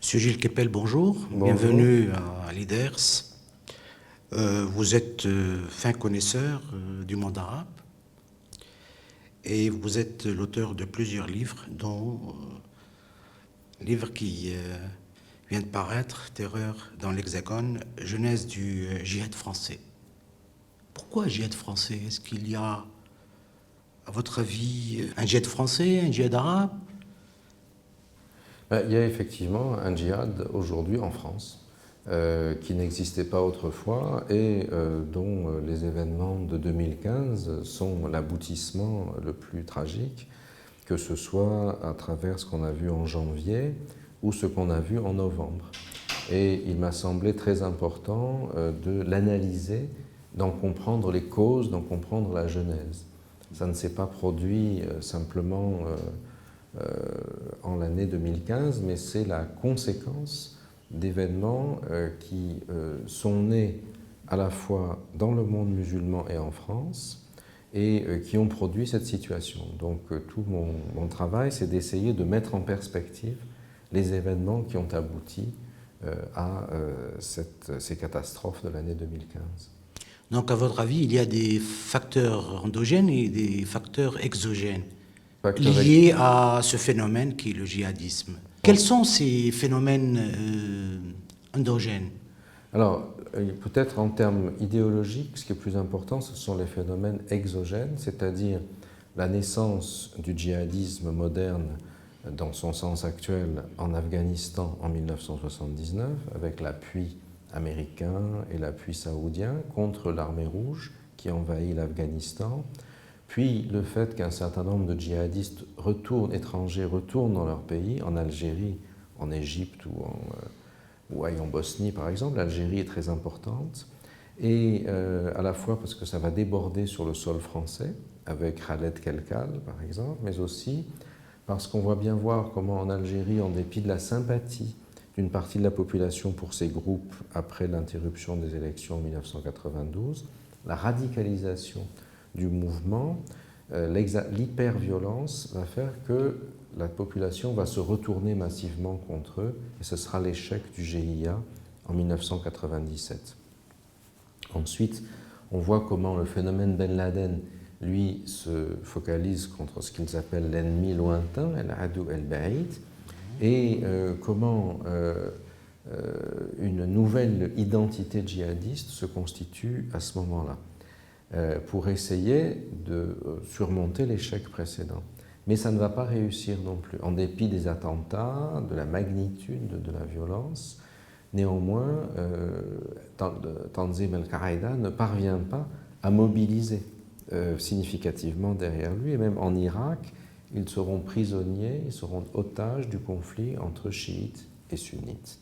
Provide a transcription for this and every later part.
Monsieur Gilles Kepel, bonjour. Bonjour. Bienvenue à Leaders. Vous êtes fin connaisseur du monde arabe et vous êtes l'auteur de plusieurs livres, dont un livre qui vient de paraître, Terreur dans l'Hexagone, genèse du djihad français. Pourquoi djihad français? Est-ce qu'il y a, à votre avis, un djihad français, un djihad arabe? Il y a effectivement un djihad aujourd'hui en France qui n'existait pas autrefois et dont les événements de 2015 sont l'aboutissement le plus tragique, que ce soit à travers ce qu'on a vu en janvier ou ce qu'on a vu en novembre. Et il m'a semblé très important de l'analyser, d'en comprendre les causes, d'en comprendre la genèse. Ça ne s'est pas produit simplement en l'année 2015, mais c'est la conséquence d'événements qui sont nés à la fois dans le monde musulman et en France et qui ont produit cette situation. Donc tout mon travail, c'est d'essayer de mettre en perspective les événements qui ont abouti à ces catastrophes de l'année 2015. Donc, à votre avis, il y a des facteurs endogènes et des facteurs exogènes Facteur liés à ce phénomène qui est le djihadisme. Quels sont ces phénomènes endogènes? Alors, peut-être en termes idéologiques, ce qui est plus important, ce sont les phénomènes exogènes, c'est-à-dire la naissance du djihadisme moderne dans son sens actuel en Afghanistan en 1979, avec l'appui américain et l'appui saoudien contre l'armée rouge qui envahit l'Afghanistan, puis le fait qu'un certain nombre de djihadistes étrangers retournent dans leur pays, en Algérie, en Égypte ou en Bosnie par exemple. L'Algérie est très importante, et à la fois parce que ça va déborder sur le sol français, avec Khaled Kelkal par exemple, mais aussi parce qu'on voit bien voir comment en Algérie, en dépit de la sympathie d'une partie de la population pour ces groupes après l'interruption des élections en 1992, la radicalisation du mouvement, l'hyperviolence va faire que la population va se retourner massivement contre eux, et ce sera l'échec du GIA en 1997. Ensuite, on voit comment le phénomène Ben Laden, lui, se focalise contre ce qu'ils appellent l'ennemi lointain, al-adou al-ba'id, et comment une nouvelle identité djihadiste se constitue à ce moment-là, pour essayer de surmonter l'échec précédent. Mais ça ne va pas réussir non plus, en dépit des attentats, de la magnitude de la violence. Néanmoins, Tanzim al-Qaïda ne parvient pas à mobiliser significativement derrière lui, et même en Irak, ils seront prisonniers, ils seront otages du conflit entre chiites et sunnites.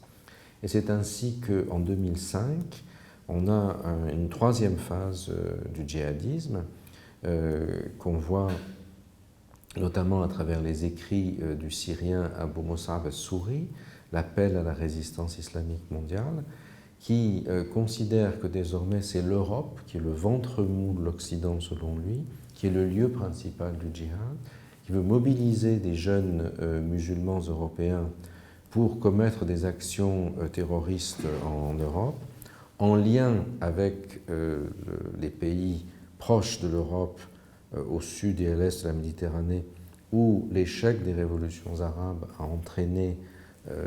Et c'est ainsi qu'en 2005, on a une troisième phase du djihadisme qu'on voit notamment à travers les écrits du Syrien Abu Mus'ab al-Souri, l'appel à la résistance islamique mondiale, qui considère que désormais c'est l'Europe qui est le ventre mou de l'Occident selon lui, qui est le lieu principal du djihad, qui veut mobiliser des jeunes musulmans européens pour commettre des actions terroristes en Europe, en lien avec les pays proches de l'Europe, au sud et à l'est de la Méditerranée, où l'échec des révolutions arabes a entraîné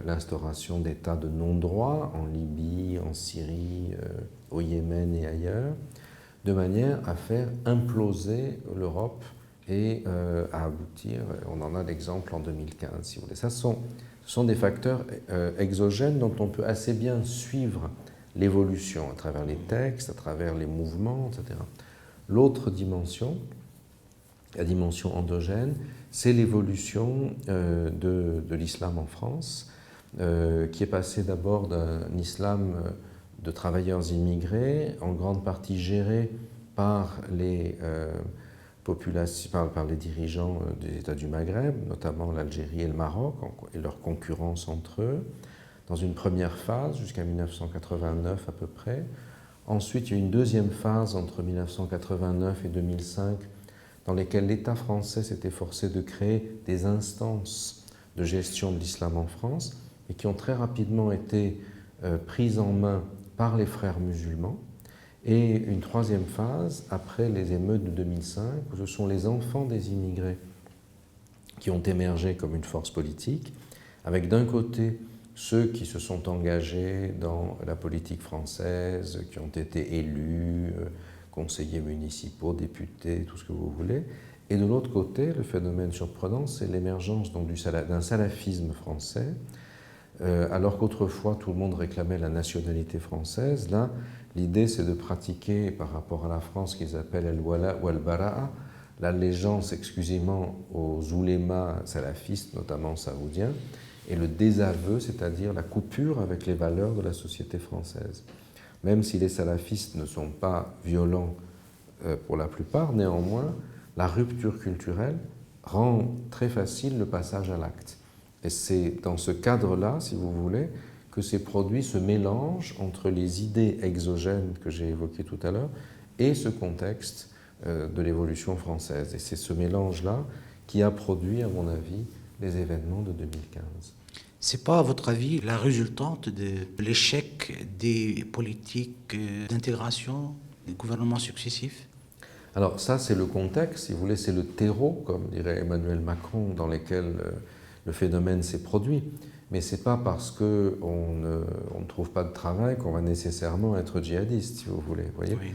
l'instauration d'états de non-droit en Libye, en Syrie, au Yémen et ailleurs, de manière à faire imploser l'Europe et à aboutir, on en a l'exemple en 2015 si vous voulez. Ce sont des facteurs exogènes dont on peut assez bien suivre l'évolution à travers les textes, à travers les mouvements, etc. L'autre dimension, la dimension endogène, c'est l'évolution de l'islam en France, qui est passé d'abord d'un islam de travailleurs immigrés, en grande partie géré par les par les dirigeants des États du Maghreb, notamment l'Algérie et le Maroc, et leur concurrence entre eux, dans une première phase jusqu'à 1989 à peu près. Ensuite, il y a eu une deuxième phase entre 1989 et 2005, dans lesquelles l'État français s'est efforcé de créer des instances de gestion de l'islam en France. et qui ont très rapidement été prises en main par les frères musulmans. Et une troisième phase, après les émeutes de 2005, où ce sont les enfants des immigrés qui ont émergé comme une force politique, avec d'un côté ceux qui se sont engagés dans la politique française, qui ont été élus, conseillers municipaux, députés, tout ce que vous voulez, et de l'autre côté, le phénomène surprenant, c'est l'émergence d'un salafisme français, alors qu'autrefois tout le monde réclamait la nationalité française. Là, l'idée c'est de pratiquer par rapport à la France ce qu'ils appellent al-wala ou al-bara'a, l'allégeance exclusivement aux oulémas salafistes, notamment saoudiens, et le désaveu, c'est-à-dire la coupure avec les valeurs de la société française. Même si les salafistes ne sont pas violents pour la plupart, néanmoins, la rupture culturelle rend très facile le passage à l'acte. Et c'est dans ce cadre-là, si vous voulez, que s'est produit ce mélange entre les idées exogènes que j'ai évoquées tout à l'heure et ce contexte de l'évolution française. Et c'est ce mélange-là qui a produit, à mon avis, les événements de 2015. C'est pas, à votre avis, la résultante de l'échec des politiques d'intégration des gouvernements successifs? Alors ça, c'est le contexte, si vous voulez, c'est le terreau, comme dirait Emmanuel Macron, dans lequel le phénomène s'est produit. Mais ce n'est pas parce qu'on ne trouve pas de travail qu'on va nécessairement être djihadiste, si vous voulez. Voyez, oui.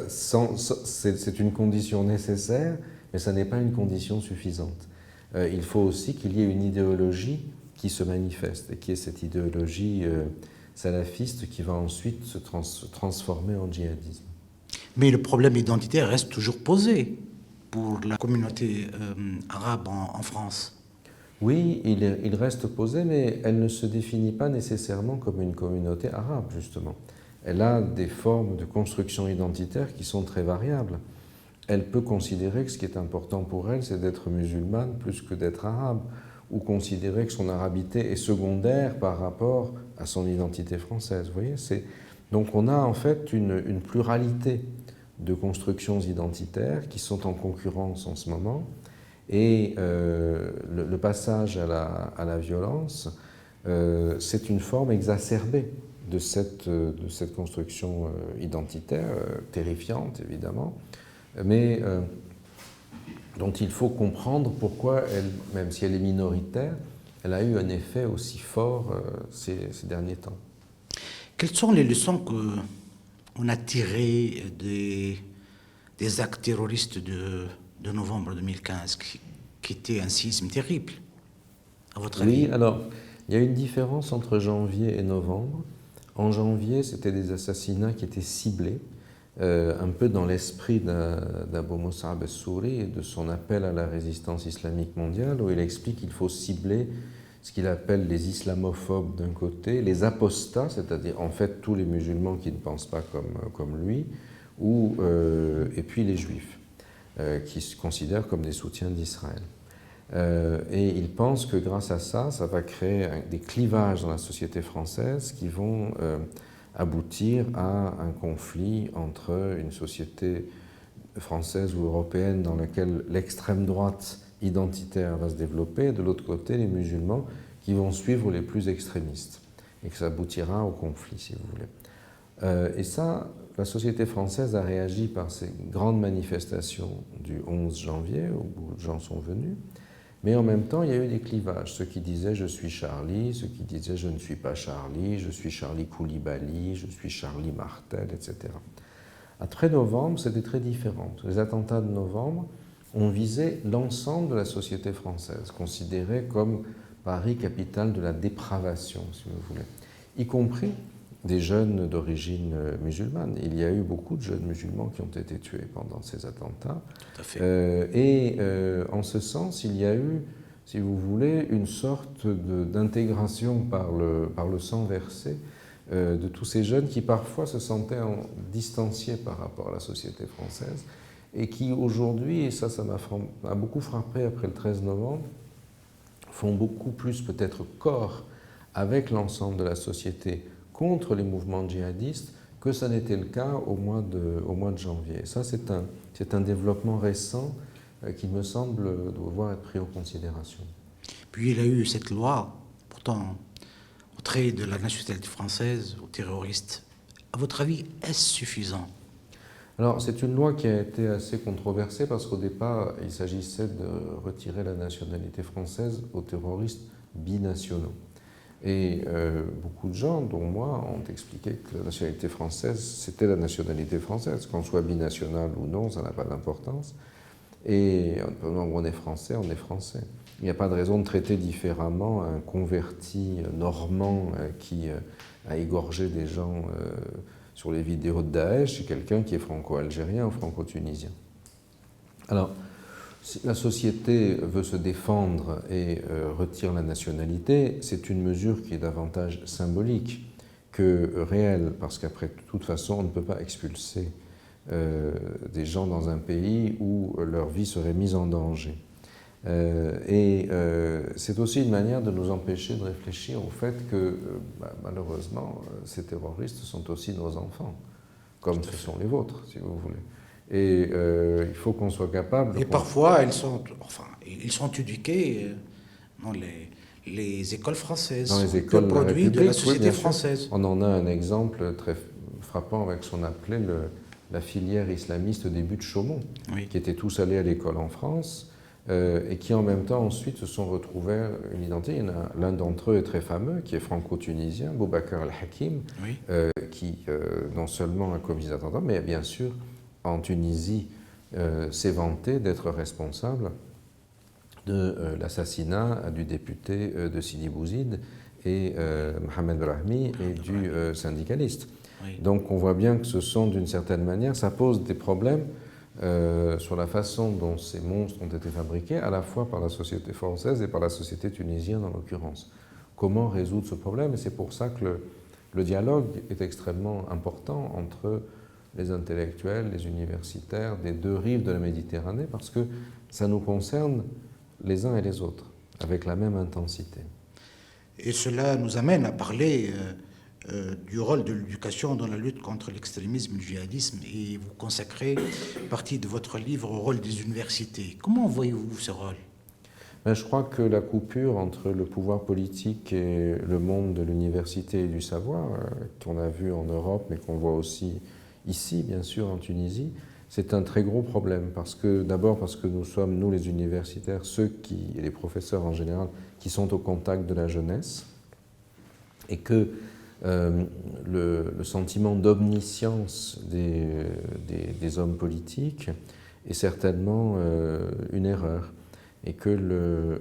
C'est une condition nécessaire, mais ça n'est pas une condition suffisante. Il faut aussi qu'il y ait une idéologie qui se manifeste, et qui est cette idéologie salafiste qui va ensuite se transformer en djihadisme. Mais le problème identitaire reste toujours posé pour la communauté arabe en France. Oui, il reste posé, mais elle ne se définit pas nécessairement comme une communauté arabe, justement. Elle a des formes de construction identitaire qui sont très variables. Elle peut considérer que ce qui est important pour elle, c'est d'être musulmane plus que d'être arabe, ou considérer que son arabité est secondaire par rapport à son identité française. Vous voyez, donc on a en fait une pluralité de constructions identitaires qui sont en concurrence en ce moment. Et le passage à la violence, c'est une forme exacerbée de cette construction identitaire, terrifiante évidemment, mais dont il faut comprendre pourquoi elle, même si elle est minoritaire, elle a eu un effet aussi fort ces derniers temps. Quelles sont les leçons qu'on a tirées des actes terroristes de novembre 2015, qui était un séisme terrible, à votre avis? Oui, alors, il y a une différence entre janvier et novembre. En janvier, c'était des assassinats qui étaient ciblés, un peu dans l'esprit d'Abu Mus'ab al-Souri et de son appel à la résistance islamique mondiale, où il explique qu'il faut cibler ce qu'il appelle les islamophobes d'un côté, les apostats, c'est-à-dire en fait tous les musulmans qui ne pensent pas comme lui, et puis les juifs, qui se considèrent comme des soutiens d'Israël. Et il pense que grâce à ça, ça va créer des clivages dans la société française qui vont aboutir à un conflit entre une société française ou européenne dans laquelle l'extrême droite identitaire va se développer, et de l'autre côté les musulmans qui vont suivre les plus extrémistes, et que ça aboutira au conflit, si vous voulez. Et ça, la société française a réagi par ces grandes manifestations du 11 janvier, où beaucoup de gens sont venus, mais en même temps, il y a eu des clivages. Ceux qui disaient « je suis Charlie », ceux qui disaient « je ne suis pas Charlie »,« je suis Charlie Koulibaly »,« je suis Charlie Martel », etc. Après novembre, c'était très différent. Les attentats de novembre ont visé l'ensemble de la société française, considérée comme Paris, capitale de la dépravation, si vous voulez, y compris des jeunes d'origine musulmane. Il y a eu beaucoup de jeunes musulmans qui ont été tués pendant ces attentats. Tout à fait. En ce sens, il y a eu, si vous voulez, une sorte d'intégration par le sang versé de tous ces jeunes qui parfois se sentaient distanciés par rapport à la société française et qui aujourd'hui, et ça m'a beaucoup frappé après le 13 novembre, font beaucoup plus peut-être corps avec l'ensemble de la société contre les mouvements djihadistes que ça n'était le cas au mois de janvier. Ça, c'est un développement récent qui me semble devoir être pris en considération. Puis il y a eu cette loi portant au trait de la nationalité française aux terroristes. À votre avis, est-ce suffisant? Alors, c'est une loi qui a été assez controversée parce qu'au départ, il s'agissait de retirer la nationalité française aux terroristes binationaux. Et beaucoup de gens, dont moi, ont expliqué que la nationalité française, c'était la nationalité française. Qu'on soit binational ou non, ça n'a pas d'importance. Et au moment où on est français, on est français. Il n'y a pas de raison de traiter différemment un converti normand qui a égorgé des gens sur les vidéos de Daesh et quelqu'un qui est franco-algérien ou franco-tunisien. Alors, si la société veut se défendre et retire la nationalité, c'est une mesure qui est davantage symbolique que réelle, parce qu'après, de toute façon, on ne peut pas expulser des gens dans un pays où leur vie serait mise en danger. C'est aussi une manière de nous empêcher de réfléchir au fait que, malheureusement, ces terroristes sont aussi nos enfants, comme ce sont les vôtres, si vous voulez. Et il faut qu'on soit capable... Et parfois, ils sont éduqués dans les écoles françaises, dans les écoles le produit de la société oui, française. On en a un exemple très frappant avec ce qu'on appelait la filière islamiste au début de Chaumont, Oui. qui étaient tous allés à l'école en France et qui en même temps ensuite se sont retrouvés une identité. L'un d'entre eux est très fameux, qui est franco-tunisien, Boubacar El-Hakim, Oui. qui non seulement a commis des attentats, mais bien sûr en Tunisie s'est vanté d'être responsable de l'assassinat du député de Sidi Bouzid et Mohamed Brahmi et du syndicaliste. Oui. Donc on voit bien que ce sont d'une certaine manière, ça pose des problèmes sur la façon dont ces monstres ont été fabriqués, à la fois par la société française et par la société tunisienne en l'occurrence. Comment résoudre ce problème? Et c'est pour ça que le dialogue est extrêmement important entre les intellectuels, les universitaires des deux rives de la Méditerranée, parce que ça nous concerne les uns et les autres, avec la même intensité. Et cela nous amène à parler du rôle de l'éducation dans la lutte contre l'extrémisme et le djihadisme, et vous consacrez partie de votre livre au rôle des universités. Comment voyez-vous ce rôle? Je crois que la coupure entre le pouvoir politique et le monde de l'université et du savoir, qu'on a vu en Europe, mais qu'on voit aussi ici, bien sûr, en Tunisie, c'est un très gros problème. D'abord parce que nous sommes, nous les universitaires, et les professeurs en général, qui sont au contact de la jeunesse, et que le sentiment d'omniscience des hommes politiques est certainement une erreur. Et que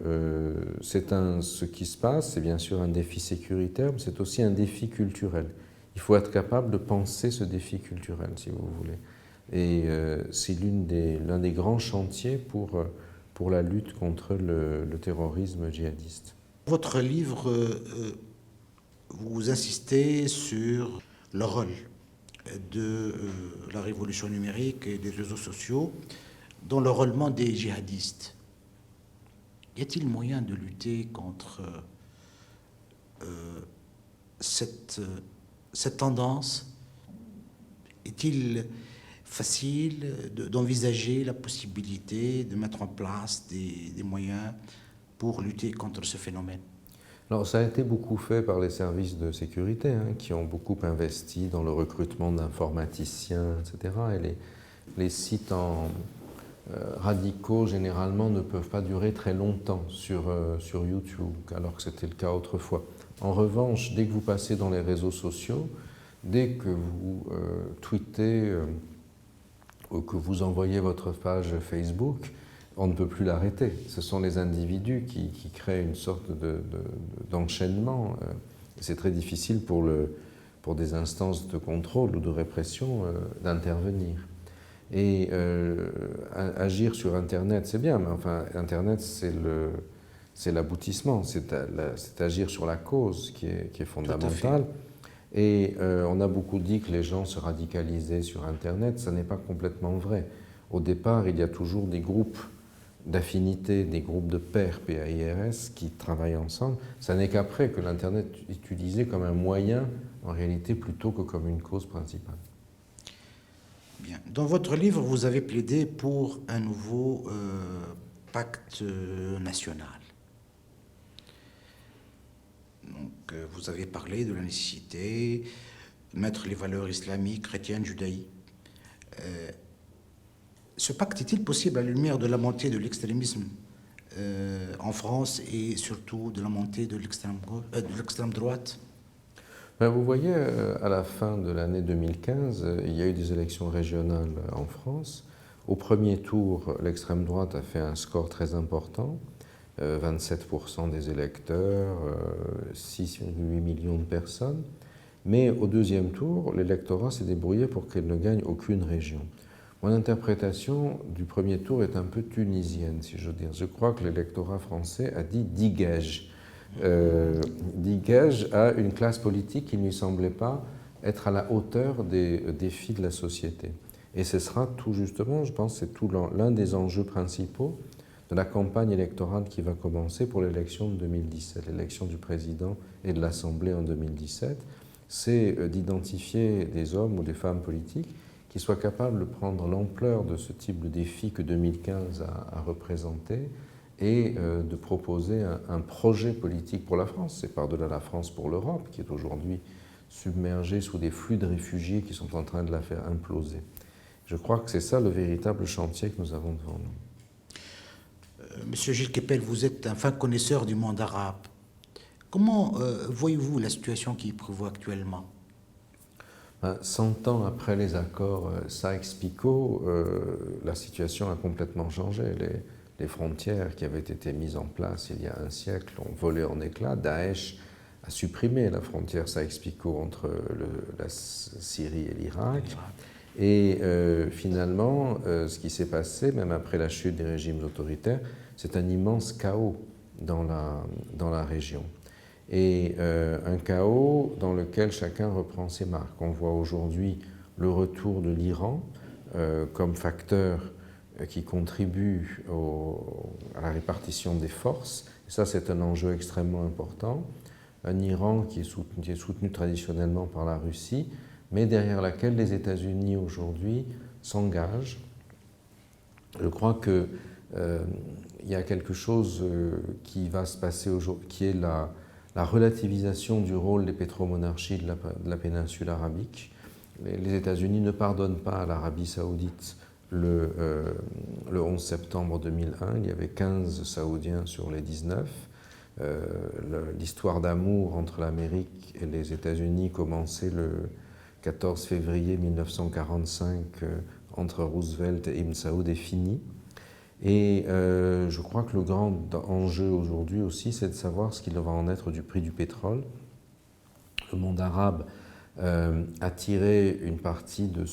ce qui se passe, c'est bien sûr un défi sécuritaire, mais c'est aussi un défi culturel. Il faut être capable de penser ce défi culturel, si vous voulez. Et c'est l'un des grands chantiers pour la lutte contre le terrorisme djihadiste. Votre livre, vous insistez sur le rôle de la révolution numérique et des réseaux sociaux dans le rôlement des djihadistes. Y a-t-il moyen de lutter contre cette tendance? Est-il facile d'envisager la possibilité de mettre en place des moyens pour lutter contre ce phénomène? Alors, ça a été beaucoup fait par les services de sécurité, qui ont beaucoup investi dans le recrutement d'informaticiens, etc. Et les sites radicaux, généralement, ne peuvent pas durer très longtemps sur YouTube, alors que c'était le cas autrefois. En revanche, dès que vous passez dans les réseaux sociaux, dès que vous tweetez ou que vous envoyez votre page Facebook, on ne peut plus l'arrêter. Ce sont les individus qui créent une sorte d'enchaînement. C'est très difficile pour des instances de contrôle ou de répression d'intervenir. Et agir sur Internet, c'est bien, mais enfin, Internet, c'est l'aboutissement, c'est agir sur la cause qui est fondamentale. Et on a beaucoup dit que les gens se radicalisaient sur Internet, ça n'est pas complètement vrai. Au départ, il y a toujours des groupes d'affinité, des groupes de pairs, PAIRS, qui travaillent ensemble. Ça n'est qu'après que l'Internet est utilisé comme un moyen, en réalité, plutôt que comme une cause principale. Bien. Dans votre livre, vous avez plaidé pour un nouveau pacte national. vous avez parlé de la nécessité de mettre les valeurs islamiques, chrétiennes, judaïques. Ce pacte est-il possible à la lumière de la montée de l'extrémisme en France et surtout de la montée de l'extrême droite? Ben, vous voyez, à la fin de l'année 2015, il y a eu des élections régionales en France. Au premier tour, l'extrême droite a fait un score très important, 27% des électeurs, 6,8 millions de personnes. Mais au deuxième tour, l'électorat s'est débrouillé pour qu'elle ne gagne aucune région. Mon interprétation du premier tour est un peu tunisienne, si je veux dire. Je crois que l'électorat français a dit dégage. Dégage à une classe politique qui ne lui semblait pas être à la hauteur des défis de la société. Et ce sera tout justement, je pense, c'est tout l'un des enjeux principaux de la campagne électorale qui va commencer pour l'élection de 2017, l'élection du président et de l'Assemblée en 2017, c'est d'identifier des hommes ou des femmes politiques qui soient capables de prendre l'ampleur de ce type de défi que 2015 a représenté et de proposer un projet politique pour la France. C'est par-delà la France pour l'Europe, qui est aujourd'hui submergée sous des flux de réfugiés qui sont en train de la faire imploser. Je crois que c'est ça le véritable chantier que nous avons devant nous. Monsieur Gilles Kepel, vous êtes un fin connaisseur du monde arabe. Comment voyez-vous la situation qui prévaut actuellement? 100 ans après les accords Sykes-Picot, la situation a complètement changé. Les frontières qui avaient été mises en place il y a un siècle ont volé en éclats. Daesh a supprimé la frontière Sykes-Picot entre la Syrie et l'Irak. Et finalement, ce qui s'est passé, même après la chute des régimes autoritaires, c'est un immense chaos dans la région. Et un chaos dans lequel chacun reprend ses marques. On voit aujourd'hui le retour de l'Iran comme facteur qui contribue à la répartition des forces. Et ça, c'est un enjeu extrêmement important. Un Iran qui est soutenu traditionnellement par la Russie, mais derrière laquelle les États-Unis aujourd'hui s'engagent. Je crois qu'il y a quelque chose qui va se passer aujourd'hui, qui est la relativisation du rôle des pétromonarchies de la péninsule arabique. Les États-Unis ne pardonnent pas à l'Arabie saoudite le 11 septembre 2001. Il y avait 15 Saoudiens sur les 19. L'histoire d'amour entre l'Amérique et les États-Unis commençait le 14 février 1945 entre Roosevelt et Ibn Saoud est finie. Et je crois que le grand enjeu aujourd'hui aussi, c'est de savoir ce qu'il va en être du prix du pétrole. Le monde arabe a tiré une partie de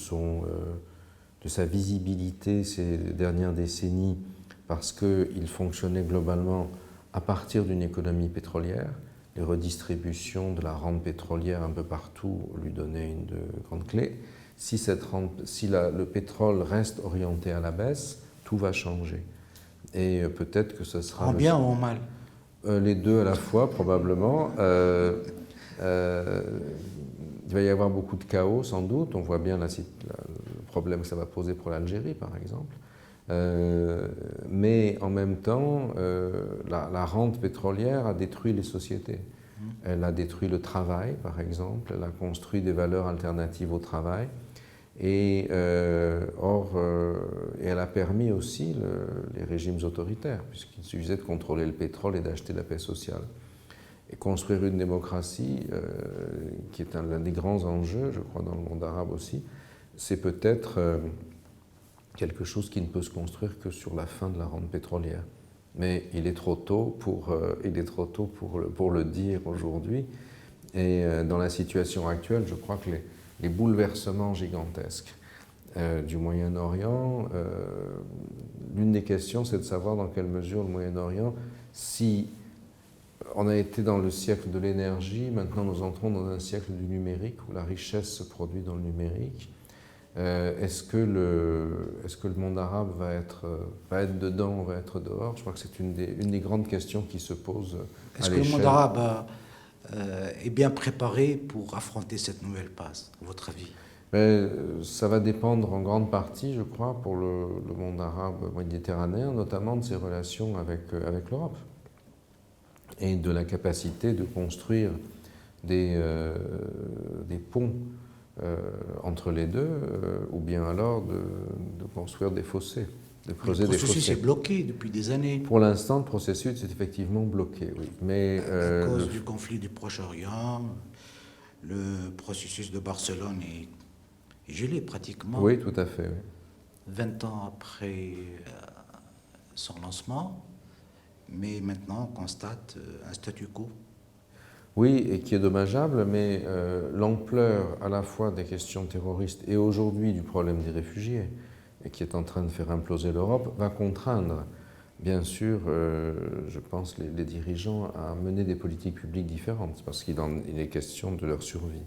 sa visibilité ces dernières décennies parce qu'il fonctionnait globalement à partir d'une économie pétrolière. Les redistributions de la rente pétrolière un peu partout lui donnaient une grande clé. Si le pétrole reste orienté à la baisse, tout va changer. Et peut-être que ce sera... En bien ou en mal? Les deux à la fois, probablement. Il va y avoir beaucoup de chaos, sans doute. On voit bien le problème que ça va poser pour l'Algérie, par exemple. Mais en même temps, la rente pétrolière a détruit les sociétés. Elle a détruit le travail, par exemple. Elle a construit des valeurs alternatives au travail. Et elle a permis aussi les régimes autoritaires, puisqu'il suffisait de contrôler le pétrole et d'acheter la paix sociale. Et construire une démocratie, qui est l'un des grands enjeux, je crois, dans le monde arabe aussi, c'est peut-être quelque chose qui ne peut se construire que sur la fin de la rente pétrolière. Mais il est trop tôt pour le dire aujourd'hui. Et dans la situation actuelle, je crois que les bouleversements gigantesques du Moyen-Orient, l'une des questions, c'est de savoir dans quelle mesure le Moyen-Orient, si on a été dans le siècle de l'énergie, maintenant nous entrons dans un siècle du numérique, où la richesse se produit dans le numérique. Est-ce que le monde arabe va être dedans ou va être dehors? Je crois que c'est une des grandes questions qui se posent à l'échelle. Est-ce que le monde arabe est bien préparé pour affronter cette nouvelle passe, à votre avis? Ça va dépendre en grande partie, je crois, pour le monde arabe méditerranéen, notamment de ses relations avec l'Europe et de la capacité de construire des ponts entre les deux, ou bien alors de construire des fossés, de creuser des fossés. Le processus est bloqué depuis des années. Pour l'instant, le processus est effectivement bloqué, oui. Mais, à cause du conflit du Proche-Orient, le processus de Barcelone est gelé pratiquement. Oui, tout à fait. Oui. 20 ans après son lancement, mais maintenant on constate un statu quo. Oui, et qui est dommageable, mais l'ampleur à la fois des questions terroristes et aujourd'hui du problème des réfugiés, et qui est en train de faire imploser l'Europe, va contraindre, bien sûr, je pense, les dirigeants à mener des politiques publiques différentes, parce qu'il est question de leur survie.